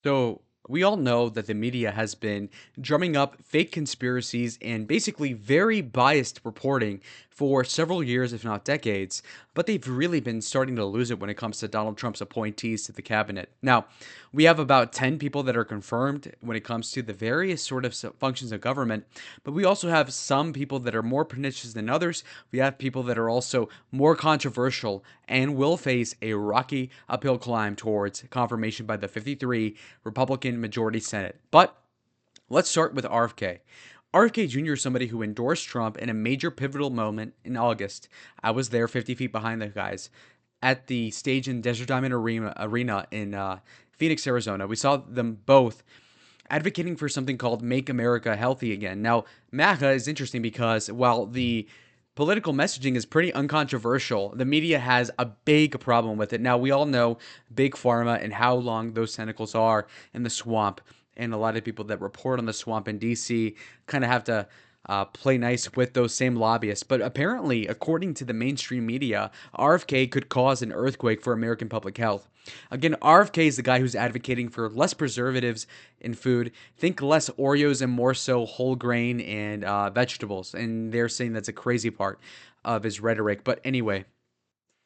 So, we all know that the media has been drumming up fake conspiracies and basically very biased reporting for several years, if not decades, but they've really been starting to lose it when it comes to Donald Trump's appointees to the cabinet. Now, we have about 10 people that are confirmed when it comes to the various sort of functions of government, but we also have some people that are more pernicious than others. We have people that are also more controversial and will face a rocky uphill climb towards confirmation by the 53 Republican majority Senate. But let's start with RFK. RFK Jr. is somebody who endorsed Trump in a major pivotal moment in August. I was there 50 feet behind the guys at the stage in Desert Diamond Arena in Phoenix, Arizona. We saw them both advocating for something called Make America Healthy Again. Now, MAGA is interesting because while the political messaging is pretty uncontroversial, the media has a big problem with it. Now, we all know Big Pharma and how long those tentacles are in the swamp. And a lot of people that report on the swamp in DC kind of have to play nice with those same lobbyists. But apparently, according to the mainstream media, RFK could cause an earthquake for American public health. Again, RFK is the guy who's advocating for less preservatives in food. Think less Oreos and more so whole grain and vegetables. And they're saying that's a crazy part of his rhetoric. But anyway,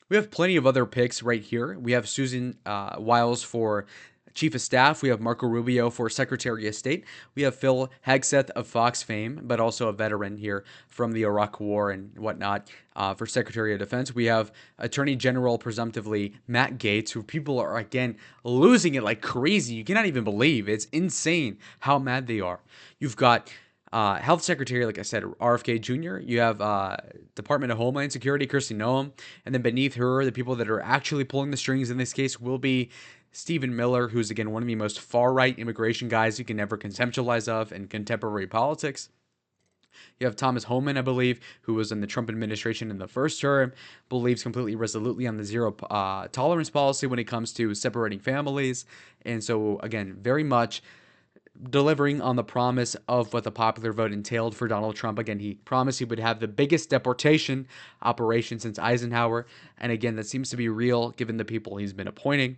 we have plenty of other picks right here. We have Susan Wiles for Chief of Staff. We have Marco Rubio for Secretary of State. We have Phil Hegseth of Fox fame, but also a veteran here from the Iraq War and whatnot for Secretary of Defense. We have Attorney General, presumptively, Matt Gaetz, who people are, again, losing it like crazy. You cannot even believe. It's insane how mad they are. You've got Health Secretary, like I said, RFK Jr. You have Department of Homeland Security, Kristi Noem. And then beneath her, the people that are actually pulling the strings in this case will be Stephen Miller, who's, again, one of the most far-right immigration guys you can never conceptualize of in contemporary politics. You have Thomas Homan, I believe, who was in the Trump administration in the first term, believes completely resolutely on the zero tolerance policy when it comes to separating families. And so, again, very much delivering on the promise of what the popular vote entailed for Donald Trump. Again, he promised he would have the biggest deportation operation since Eisenhower. And again, that seems to be real given the people he's been appointing.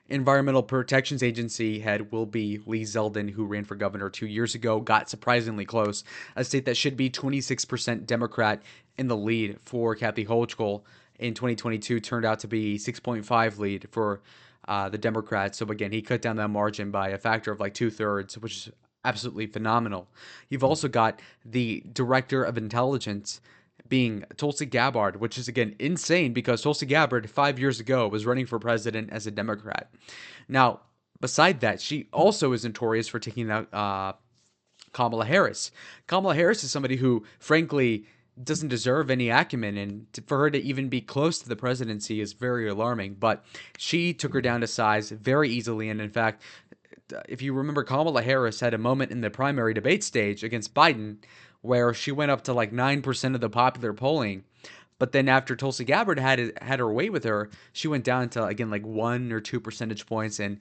Environmental Protections Agency head will be Lee Zeldin, who ran for governor 2 years ago, got surprisingly close. A state that should be 26% Democrat in the lead for Kathy Hochul in 2022 turned out to be 6.5 lead for the Democrats. So again, he cut down that margin by a factor of like 2/3, which is absolutely phenomenal. You've also got the Director of Intelligence being Tulsi Gabbard, which is, again, insane because Tulsi Gabbard 5 years ago was running for president as a Democrat. Now, beside that, she also is notorious for taking out Kamala Harris. Kamala Harris is somebody who, frankly, doesn't deserve any acumen, and for her to even be close to the presidency is very alarming. But she took her down to size very easily, and in fact, if you remember, Kamala Harris had a moment in the primary debate stage against Biden where she went up to like 9% of the popular polling. But then after Tulsi Gabbard had her way with her, she went down to, again, like 1 or 2 percentage points. And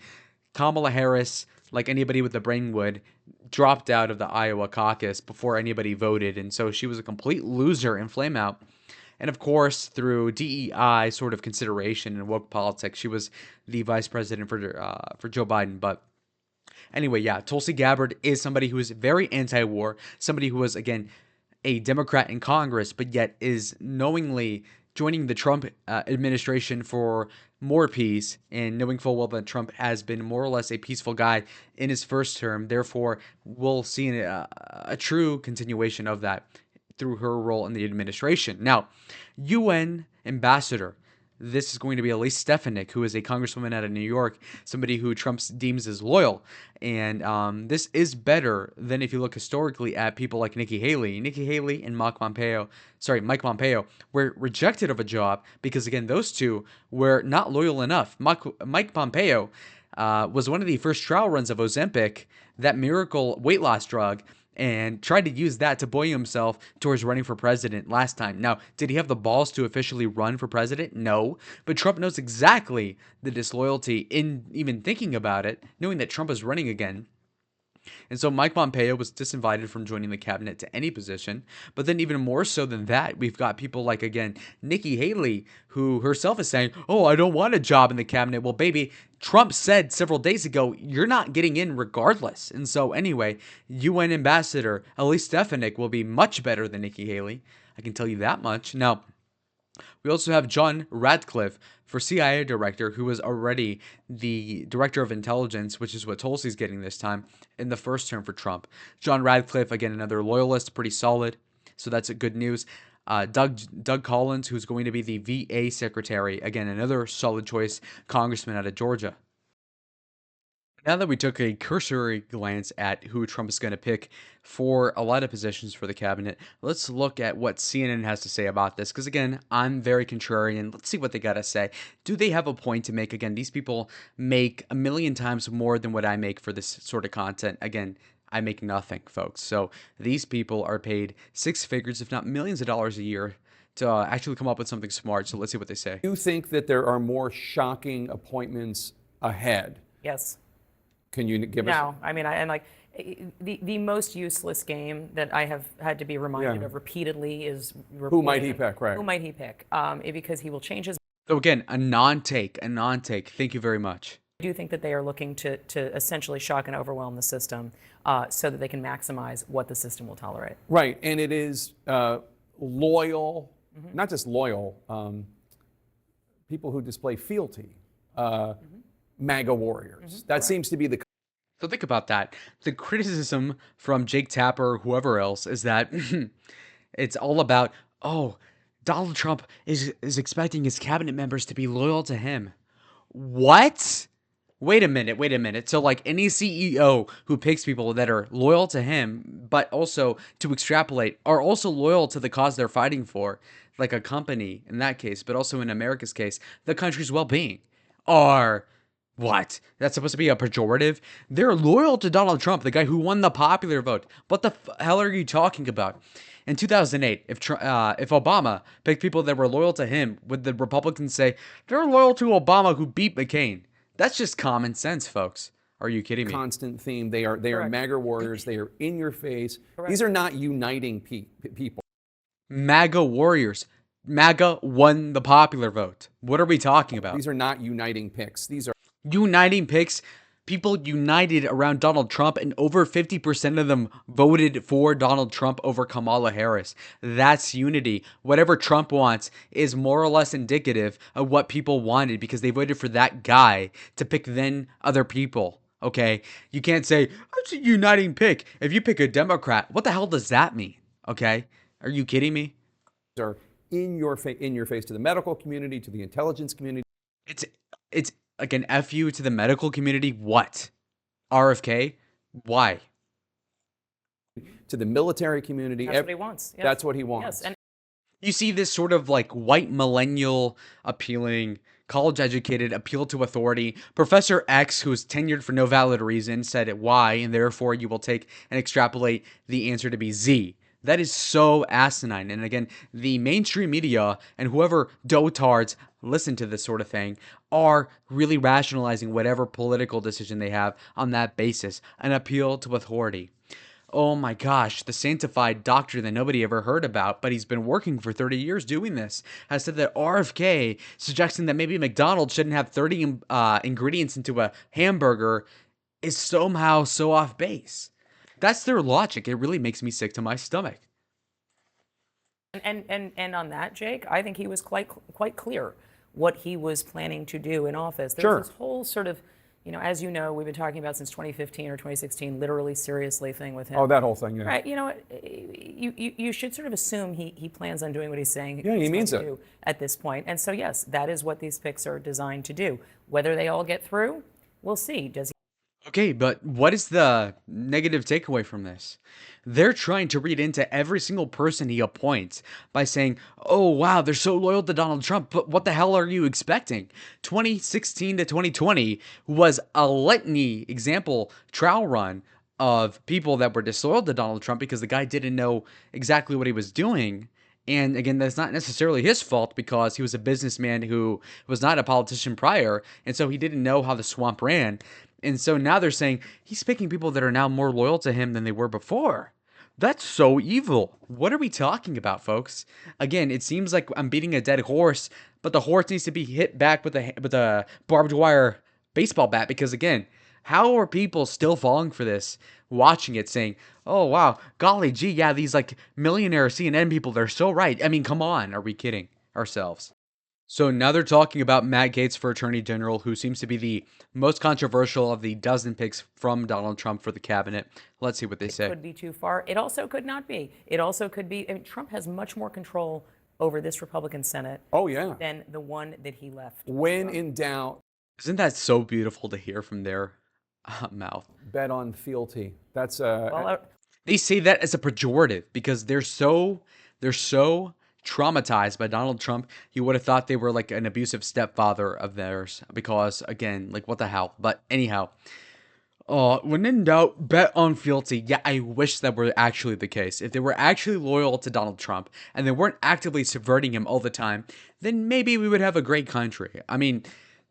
Kamala Harris, like anybody with a brain would, dropped out of the Iowa caucus before anybody voted. And so she was a complete loser and flameout. And of course, through DEI sort of consideration and woke politics, she was the vice president for Joe Biden. But anyway, yeah, Tulsi Gabbard is somebody who is very anti-war, somebody who was, again, a Democrat in Congress, but yet is knowingly joining the Trump administration for more peace, and knowing full well that Trump has been more or less a peaceful guy in his first term. Therefore, we'll see a true continuation of that through her role in the administration. Now, UN ambassador. This is going to be Elise Stefanik, who is a congresswoman out of New York, somebody who Trump deems as loyal. And this is better than if you look historically at people like Nikki Haley. Nikki Haley and Mike Pompeo were rejected of a job because, again, those two were not loyal enough. Mike Pompeo was one of the first trial runs of Ozempic, that miracle weight loss drug, and tried to use that to buoy himself towards running for president last time. Now, did he have the balls to officially run for president? No. But Trump knows exactly the disloyalty in even thinking about it, knowing that Trump is running again. And so Mike Pompeo was disinvited from joining the cabinet to any position. But then even more so than that, we've got people like, again, Nikki Haley, who herself is saying, oh, I don't want a job in the cabinet. Well, baby, Trump said several days ago, you're not getting in regardless. And so anyway, UN Ambassador Elise Stefanik will be much better than Nikki Haley. I can tell you that much. Now, we also have John Radcliffe for CIA director, who was already the director of intelligence, which is what Tulsi's getting this time in the first term for Trump. John Radcliffe, again, another loyalist, pretty solid. So that's a good news. Doug Collins, who's going to be the VA secretary, again, another solid choice, congressman out of Georgia. Now that we took a cursory glance at who Trump is going to pick for a lot of positions for the cabinet, let's look at what CNN has to say about this. Because again, I'm very contrarian. Let's see what they got to say. Do they have a point to make? Again, these people make a million times more than what I make for this sort of content. Again, I make nothing, folks. So these people are paid six figures, if not millions of dollars a year to actually come up with something smart. So let's see what they say. Do you think that there are more shocking appointments ahead? Yes. Can you give us? No, I mean, the most useless game that I have had to be reminded of repeatedly is who might he pick, right? Who might he pick? Because he will change his. So again, a non-take. Thank you very much. I do think that they are looking to essentially shock and overwhelm the system so that they can maximize what the system will tolerate. Right, and it is loyal, not just loyal, people who display fealty. MAGA warriors. That seems to be the. So think about that. The criticism from Jake Tapper or whoever else is that it's all about, oh, Donald Trump is expecting his cabinet members to be loyal to him. What? Wait a minute. So like any CEO who picks people that are loyal to him, but also to extrapolate, are also loyal to the cause they're fighting for, like a company in that case, but also in America's case, the country's well-being, are. What? That's supposed to be a pejorative? They're loyal to Donald Trump, the guy who won the popular vote. What the hell are you talking about? In 2008, if Obama picked people that were loyal to him, would the Republicans say, they're loyal to Obama who beat McCain? That's just common sense, folks. Are you kidding me? Constant theme. They are MAGA warriors. They are in your face. Correct. These are not uniting people. MAGA warriors. MAGA won the popular vote. What are we talking about? These are not uniting picks. These are uniting picks. People united around Donald Trump, and over 50% of them voted for Donald Trump over Kamala Harris. That's unity. Whatever Trump wants is more or less indicative of what people wanted because they voted for that guy to pick then other people. Okay? You can't say, it's a uniting pick. If you pick a Democrat, what the hell does that mean? Okay? Are you kidding me? Are in your face to the medical community, to the intelligence community. It's like an F you to the medical community. What? RFK? Why? To the military community. That's what he wants. Yes. That's what he wants. Yes. And you see this sort of like white millennial appealing, college educated appeal to authority. Professor X, who's tenured for no valid reason, said Y, and therefore you will take and extrapolate the answer to be Z. That is so asinine. And again, the mainstream media and whoever dotards listen to this sort of thing are really rationalizing whatever political decision they have on that basis, an appeal to authority. Oh my gosh, the sanctified doctor that nobody ever heard about, but he's been working for 30 years doing this, has said that RFK, suggesting that maybe McDonald's shouldn't have 30 ingredients into a hamburger, is somehow so off base. That's their logic. It really makes me sick to my stomach. And on that, Jake, I think he was quite clear what he was planning to do in office. There's Sure. this whole sort of, as you know, we've been talking about since 2015 or 2016, literally seriously thing with him. Oh, that whole thing, yeah. Right. You should sort of assume he plans on doing what he's saying. Yeah, he he's means going it. to do at this point. And so, yes, that is what these picks are designed to do. Whether they all get through, we'll see. Does he? Okay, but what is the negative takeaway from this? They're trying to read into every single person he appoints by saying, oh, wow, they're so loyal to Donald Trump, but what the hell are you expecting? 2016 to 2020 was a litany example trial run of people that were disloyal to Donald Trump because the guy didn't know exactly what he was doing. And again, that's not necessarily his fault because he was a businessman who was not a politician prior, and so he didn't know how the swamp ran. And so now they're saying he's picking people that are now more loyal to him than they were before. That's so evil. What are we talking about, folks? Again, it seems like I'm beating a dead horse, but the horse needs to be hit back with a barbed wire baseball bat because again, how are people still falling for this, watching it, saying, "Oh wow, golly gee, yeah, these like millionaire CNN people, they're so right." I mean, come on, are we kidding ourselves? So now they're talking about Matt Gaetz for Attorney General, who seems to be the most controversial of the dozen picks from Donald Trump for the cabinet. Let's see what they say. Could be too far. It also could not be. It also could be. I mean, Trump has much more control over this Republican Senate Oh, yeah. than the one that he left. When in doubt, Isn't that so beautiful to hear from their mouth? bet on fealty. That's Well, They say that as a pejorative because they're so traumatized by Donald Trump. You would have thought they were like an abusive stepfather of theirs because again, like what the hell? But anyhow, when in doubt, bet on fealty. Yeah, I wish that were actually the case. If they were actually loyal to Donald Trump and they weren't actively subverting him all the time, then maybe we would have a great country. I mean,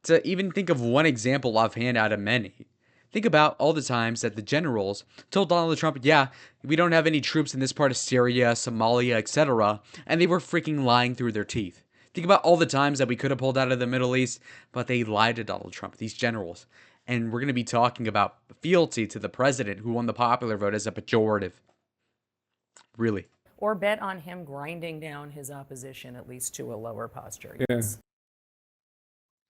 to even think of one example offhand out of many. Think about all the times that the generals told Donald Trump, yeah, we don't have any troops in this part of Syria, Somalia, etc., and they were freaking lying through their teeth. Think about all the times that we could have pulled out of the Middle East, but they lied to Donald Trump, these generals. And we're going to be talking about fealty to the president who won the popular vote as a pejorative. Really. or bet on him grinding down his opposition at least to a lower posture. Yeah. Yes.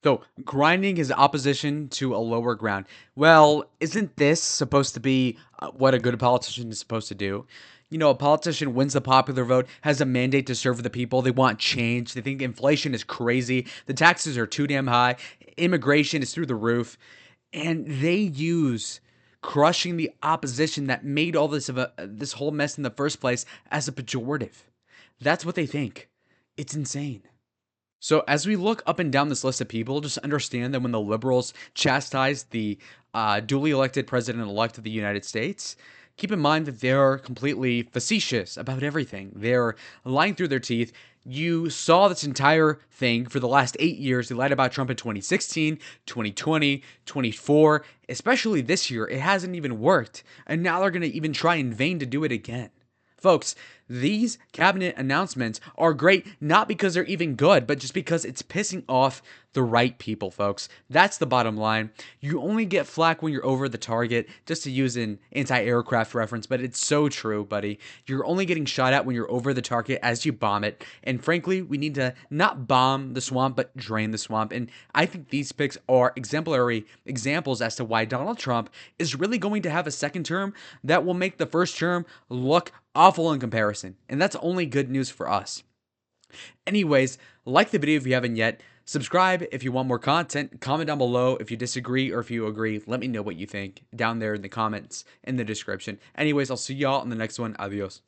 So, grinding his opposition to a lower ground. Well, isn't this supposed to be what a good politician is supposed to do? You know, a politician wins the popular vote, has a mandate to serve the people. They want change. They think inflation is crazy. The taxes are too damn high. Immigration is through the roof. And they use crushing the opposition that made all this whole mess in the first place as a pejorative. That's what they think. It's insane. So as we look up and down this list of people, just understand that when the liberals chastise the duly elected president-elect of the United States, keep in mind that they're completely facetious about everything. They're lying through their teeth. You saw this entire thing for the last 8 years. They lied about Trump in 2016, 2020, 24, especially this year. It hasn't even worked. And now they're going to even try in vain to do it again. Folks, these cabinet announcements are great not because they're even good, but just because it's pissing off the right people, folks. That's the bottom line. You only get flack when you're over the target, just to use an anti-aircraft reference, but it's so true, buddy. You're only getting shot at when you're over the target as you bomb it. And frankly, we need to not bomb the swamp, but drain the swamp. And I think these picks are exemplary examples as to why Donald Trump is really going to have a second term that will make the first term look awful in comparison. And that's only good news for us. Anyways, like the video if you haven't yet. Subscribe if you want more content. Comment down below if you disagree or if you agree. Let me know what you think down there in the comments in the description. Anyways, I'll see y'all in the next one. Adios.